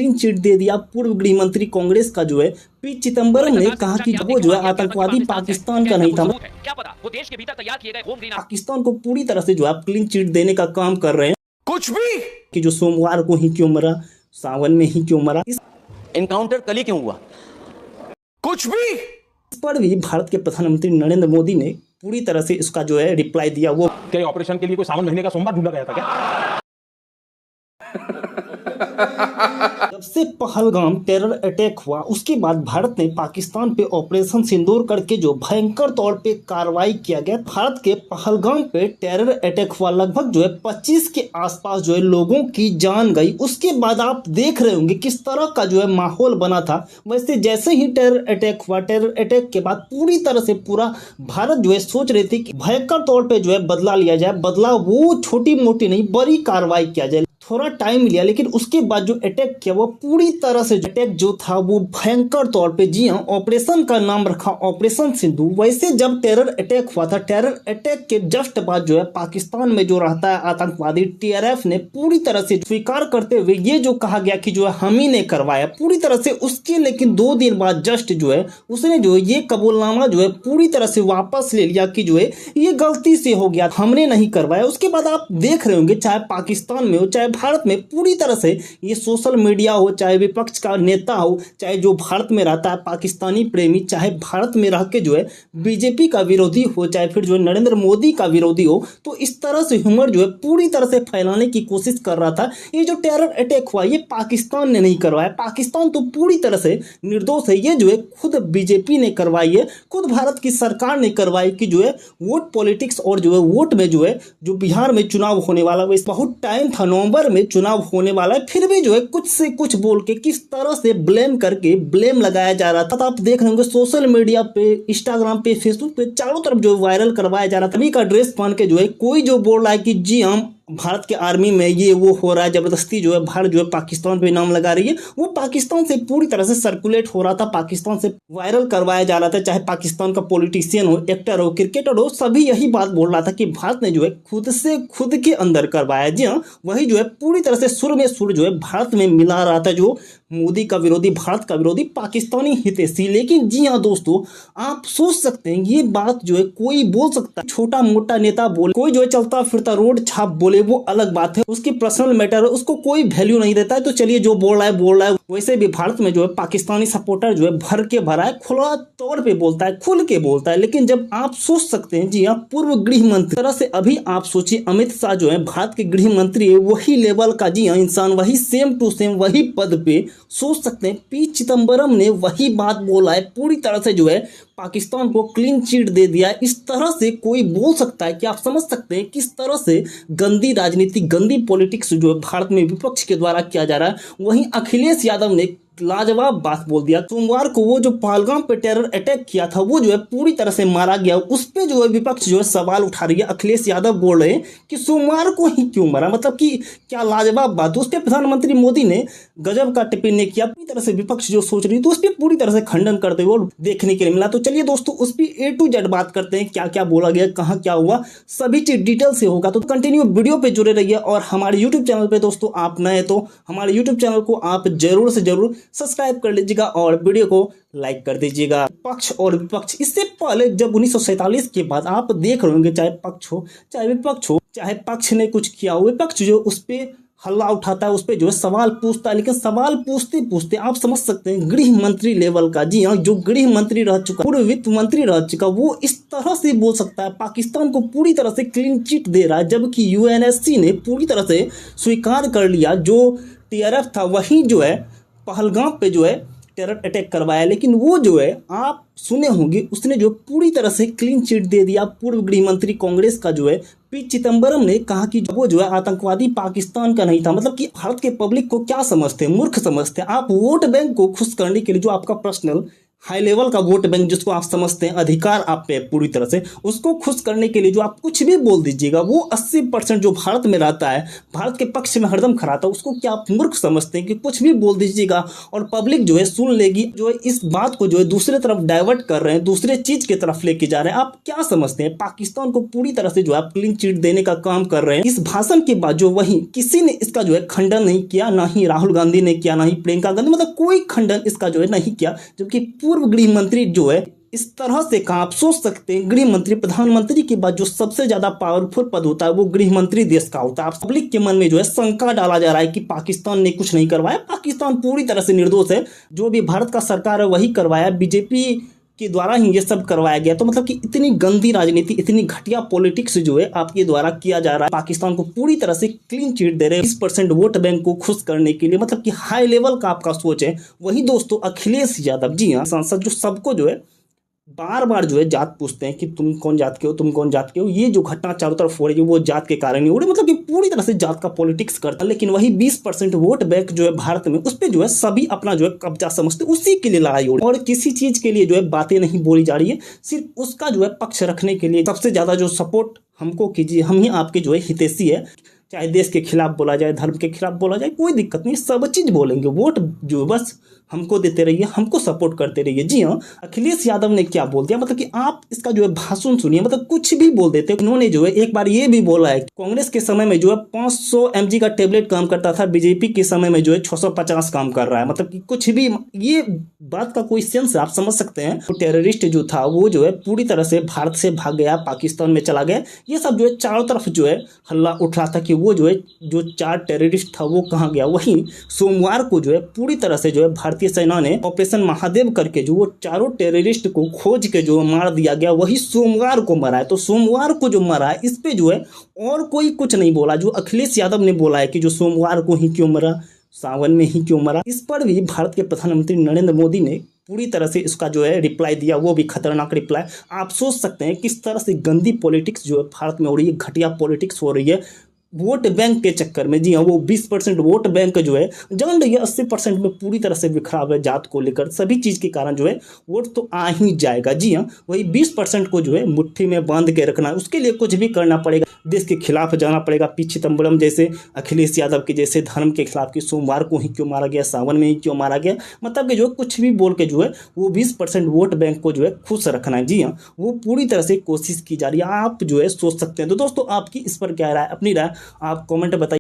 Clean chit दे दिया पूर्व गृह मंत्री कांग्रेस का जो है पी चिदम्बरम ने कहा कि वो जो है आतंकवादी पाकिस्तान का नहीं था। क्या पता वो देश के भीतर तैयार किए गए होम ग्रीन पाकिस्तान को पूरी तरह से जो है क्लीन चिट देने का काम कर रहे हैं। कुछ भी कि जो सोमवार को ही क्यों मरा, सावन में ही क्यों मरा, इस एनकाउंटर कल ही क्यों हुआ, कुछ भी इस पर भी भारत के प्रधानमंत्री नरेंद्र मोदी ने पूरी तरह से इसका जो है रिप्लाई दिया। वो क्या ऑपरेशन के लिए कोई सावन महीने का सोमवार ढूंढा गया था क्या? जब से पहलगाम टेरर अटैक हुआ उसके बाद भारत ने पाकिस्तान पे ऑपरेशन सिंदूर करके जो भयंकर तौर पे कार्रवाई किया गया। भारत के पहलगाम पे टेरर अटैक हुआ, लगभग जो है 25 के आसपास जो है लोगों की जान गई। उसके बाद आप देख रहे होंगे किस तरह का जो है माहौल बना था। वैसे जैसे ही टेरर अटैक हुआ, टेरर अटैक के बाद पूरी तरह से पूरा भारत जो है सोच रहे थे कि भयंकर तौर पे जो है बदला लिया जाए। बदला वो छोटी मोटी नहीं, बड़ी कार्रवाई किया जाए। थोड़ा टाइम लिया, लेकिन उसके बाद जो अटैक किया वो पूरी तरह से अटैक जो था वो भयंकर तौर पे, जी हाँ, ऑपरेशन का नाम रखा ऑपरेशन सिंधु। वैसे जब टेरर अटैक हुआ था, टेरर अटैक के जस्ट बाद जो है पाकिस्तान में जो रहता है आतंकवादी TRF ने पूरी तरह से स्वीकार करते हुए ये जो कहा गया कि जो है हम ही ने करवाया पूरी तरह से उसके, लेकिन 2 दिन बाद जस्ट जो है उसने जो है ये कबूलनामा जो है पूरी तरह से वापस ले लिया कि जो है ये गलती से हो गया, हमने नहीं करवाया। उसके बाद आप देख रहे होंगे चाहे पाकिस्तान में हो चाहे भारत में, पूरी तरह से ये सोशल मीडिया हो, चाहे विपक्ष का नेता हो, चाहे जो भारत में रहता है पाकिस्तानी प्रेमी, चाहे भारत में रह के जो है बीजेपी का विरोधी हो, चाहे फिर जो है नरेंद्र मोदी का विरोधी हो, तो इस तरह से ह्यूमर जो है पूरी तरह से फैलाने की कोशिश कर रहा था। ये जो टेरर अटैक हुआ ये पाकिस्तान ने नहीं करवाया, पाकिस्तान तो पूरी तरह से निर्दोष है। ये जो है खुद बीजेपी ने करवाई है, खुद भारत की सरकार ने करवाई कि जो है वोट पॉलिटिक्स और जो है वोट में जो है जो बिहार में चुनाव होने वाला वैसे बहुत टाइम था, नवंबर में चुनाव होने वाला है, फिर भी जो है कुछ से कुछ बोल के किस तरह से ब्लेम करके ब्लेम लगाया जा रहा था। तो आप देख रहे होंगे सोशल मीडिया पे, इंस्टाग्राम पे, फेसबुक पे चारों तरफ जो वायरल करवाया जा रहा था। अभी का ड्रेस पहन के जो है कोई जो बोल रहा है कि जी हम भारत के आर्मी में ये वो हो रहा है, जबरदस्ती जो है भारत जो है पाकिस्तान पे नाम लगा रही है, वो पाकिस्तान से पूरी तरह से सर्कुलेट हो रहा था, पाकिस्तान से वायरल करवाया जा रहा था। चाहे पाकिस्तान का पॉलिटिशियन हो, एक्टर हो, क्रिकेटर हो, सभी यही बात बोल रहा था कि भारत ने जो है खुद से खुद के अंदर करवाया। जी हाँ, वही जो है पूरी तरह से सुर में सुर जो है भारत में मिला रहा था, जो मोदी का विरोधी, भारत का विरोधी, पाकिस्तानी हितैषी। लेकिन जी हाँ दोस्तों, आप सोच सकते हैं ये बात जो है कोई बोल सकता है, छोटा मोटा नेता बोले, कोई जो है चलता फिरता रोड छाप बोले, वो अलग बात है, उसकी पर्सनल मैटर है, उसको कोई वैल्यू नहीं देता है। तो चलिए जो बोल रहा है बोल रहा है। वैसे भी भारत में जो है पाकिस्तानी सपोर्टर जो है भर के भरा है, खुला तौर पे बोलता है, खुल के बोलता है। लेकिन जब आप सोच सकते हैं, जी हाँ, पूर्व गृह मंत्री तरह से अभी आप सोचिए अमित शाह जो है भारत के गृह मंत्री है, वही लेवल का जी हाँ इंसान, वही सेम टू सेम वही पद पे, सोच सकते हैं पी चिदम्बरम ने वही बात बोला है, पूरी तरह से जो है पाकिस्तान को क्लीन चिट दे दिया। इस तरह से कोई बोल सकता है कि आप समझ सकते हैं किस तरह से गंदी राजनीति, गंदी पॉलिटिक्स जो है भारत में विपक्ष के द्वारा किया जा रहा है। वहीं अखिलेश यादव ने लाजवाब बात बोल दिया। सोमवार को वो जो पहलगाम पे टेरर अटैक किया था वो जो है पूरी तरह से मारा गया, उस पे जो है विपक्ष जो है सवाल उठा रही है। अखिलेश यादव बोल रहे हैं कि सोमवार को ही क्यों मरा, मतलब कि क्या लाजवाब बात। उस पर प्रधानमंत्री मोदी ने गजब का टिप्पणी किया। पूरी तरह से विपक्ष जो सोच रही है तो उस पर पूरी तरह से खंडन करते हुए देखने के लिए मिला। तो चलिए दोस्तों उस पर A to Z बात करते हैं, क्या क्या बोला गया, कहाँ क्या हुआ, सभी चीज डिटेल से होगा। तो कंटिन्यू वीडियो पे जुड़े रहिए। और हमारे यूट्यूब चैनल पे दोस्तों आप नए तो हमारे यूट्यूब चैनल को आप जरूर से जरूर सब्सक्राइब कर लीजिएगा और वीडियो को लाइक कर दीजिएगा। पक्ष और विपक्ष, इससे पहले जब 1947 के बाद आप देख रहे होंगे, चाहे पक्ष हो चाहे विपक्ष हो, चाहे पक्ष ने कुछ किया हो, विपक्ष जो उस पर हल्ला उठाता है, उस पर जो है सवाल पूछता है। लेकिन सवाल पूछते पूछते आप समझ सकते हैं गृह मंत्री लेवल का, जी हाँ, जो गृह मंत्री रह चुका, पूर्व वित्त मंत्री रह चुका, वो इस तरह से बोल सकता है पाकिस्तान को पूरी तरह से क्लीन चिट दे रहा है, जबकि UNSC ने पूरी तरह से स्वीकार कर लिया जो TRF था वही जो है पहलगाम पे जो है टेरर अटैक करवाया। लेकिन वो जो है आप सुने होंगे उसने जो पूरी तरह से क्लीन चिट दे दिया पूर्व गृह मंत्री कांग्रेस का जो है पी चिदम्बरम ने कहा कि वो जो है आतंकवादी पाकिस्तान का नहीं था। मतलब कि भारत के पब्लिक को क्या समझते हैं, मूर्ख समझते हैं। आप वोट बैंक को खुश करने के लिए जो आपका पर्सनल हाई लेवल का वोट बैंक जिसको आप समझते हैं अधिकार आप पे पूरी तरह से, उसको खुश करने के लिए जो आप कुछ भी बोल दीजिएगा, वो 80% जो भारत में रहता है, भारत के पक्ष में हरदम खड़ा था, उसको क्या आप मूर्ख समझते हैं कि कुछ भी बोल दीजिएगा और पब्लिक जो है सुन लेगी, जो है इस बात को जो है दूसरे तरफ डाइवर्ट कर रहे हैं, दूसरे चीज की तरफ लेके जा रहे हैं। आप क्या समझते हैं? पाकिस्तान को पूरी तरह से जो है क्लीन चिट देने का काम कर रहे हैं। इस भाषण के बाद जो वही किसी ने इसका जो है खंडन नहीं किया, ना ही राहुल गांधी ने किया, ना ही प्रियंका गांधी, मतलब कोई खंडन इसका जो है नहीं किया, जबकि पूर्व गृह मंत्री जो है इस तरह से कहा। आप सोच सकते हैं, गृह मंत्री, प्रधानमंत्री के बाद जो सबसे ज्यादा पावरफुल पद होता है वो गृह मंत्री देश का होता है। आप पब्लिक के मन में जो है शंका डाला जा रहा है कि पाकिस्तान ने कुछ नहीं करवाया, पाकिस्तान पूरी तरह से निर्दोष है, जो भी भारत का सरकार है वही करवाया, बीजेपी के द्वारा ही ये सब करवाया गया। तो मतलब कि इतनी गंदी राजनीति, इतनी घटिया पॉलिटिक्स जो है आपके द्वारा किया जा रहा है। पाकिस्तान को पूरी तरह से क्लीन चिट दे रहे हैं 20% वोट बैंक को खुश करने के लिए, मतलब कि हाई लेवल का आपका सोच है। वही दोस्तों अखिलेश यादव, जी हाँ, सांसद जो सबको जो है बार बार जो है जात पूछते हैं कि तुम कौन जात के हो, तुम कौन जात के हो। ये जो घटना चारों तरफ हो रही है वो जात के कारण ही हो रही है, मतलब कि पूरी तरह से जात का पॉलिटिक्स करता है। लेकिन वही 20% वोट बैंक जो है भारत में, उस पर जो है सभी अपना जो है कब्जा समझते, उसी के लिए लड़ाई हो रही है और किसी चीज के लिए जो है बातें नहीं बोली जा रही है, सिर्फ उसका जो है पक्ष रखने के लिए। सबसे ज्यादा जो सपोर्ट हमको कीजिए, हम ही आपके जो है हितैषी है, चाहे देश के खिलाफ बोला जाए, धर्म के खिलाफ बोला जाए, कोई दिक्कत नहीं, सब चीज बोलेंगे। वोट जो बस हमको देते रहिए, हमको सपोर्ट करते रहिए। जी हाँ, अखिलेश यादव ने क्या बोल दिया, मतलब कि आप इसका जो है भाषण सुनिए, मतलब कुछ भी बोल देते। उन्होंने जो है एक बार ये भी बोला है, कांग्रेस के समय में जो है 500 mg का टेबलेट काम करता था, बीजेपी के समय में जो है 650 काम कर रहा है। मतलब कि कुछ भी, ये बात का कोई सेंस आप समझ सकते हैं। वो टेररिस्ट जो था वो जो है पूरी तरह से भारत से भाग गया, पाकिस्तान में चला गया। ये सब जो है चारों तरफ जो है हल्ला उठ रहा था कि वो जो है जो 4 टेररिस्ट था वो कहाँ गया। वहीं सोमवार को जो है पूरी तरह से जो है भारतीय सेना ने ऑपरेशन महादेव करके जो वो चारों टेररिस्ट को खोज के जो मार दिया गया, वही सोमवार को मरा है। तो सोमवार को जो मरा है इस पे जो है और कोई कुछ नहीं बोला। जो अखिलेश यादव ने बोला है कि जो सोमवार को ही क्यों मरा, सावन में ही क्यों मरा, इस पर भी भारत के प्रधानमंत्री नरेंद्र मोदी ने पूरी तरह से इसका जो है रिप्लाई दिया, वो भी खतरनाक रिप्लाई। आप सोच सकते हैं किस तरह से गंदी पॉलिटिक्स जो है भारत में हो रही है, घटिया पॉलिटिक्स हो रही है वोट बैंक के चक्कर में। जी हाँ, वो 20% वोट बैंक जो है जान रही है 80% में पूरी तरह से बिखराव है जात को लेकर, सभी चीज के कारण जो है वोट तो आ ही जाएगा। जी हाँ, वही 20% को जो है मुट्ठी में बांध के रखना है, उसके लिए कुछ भी करना पड़ेगा, देश के खिलाफ जाना पड़ेगा। पी चिदम्बरम जैसे, अखिलेश यादव के जैसे धर्म के खिलाफ कि सोमवार को ही क्यों मारा गया, सावन में ही क्यों मारा गया, मतलब कि जो कुछ भी बोल के जो है वो 20% वोट बैंक को जो है खुश रखना है। जी हाँ, वो पूरी तरह से कोशिश की जा रही है, आप जो है सोच सकते हैं। तो दोस्तों आपकी इस पर क्या राय, अपनी राय आप कमेंट बताइए।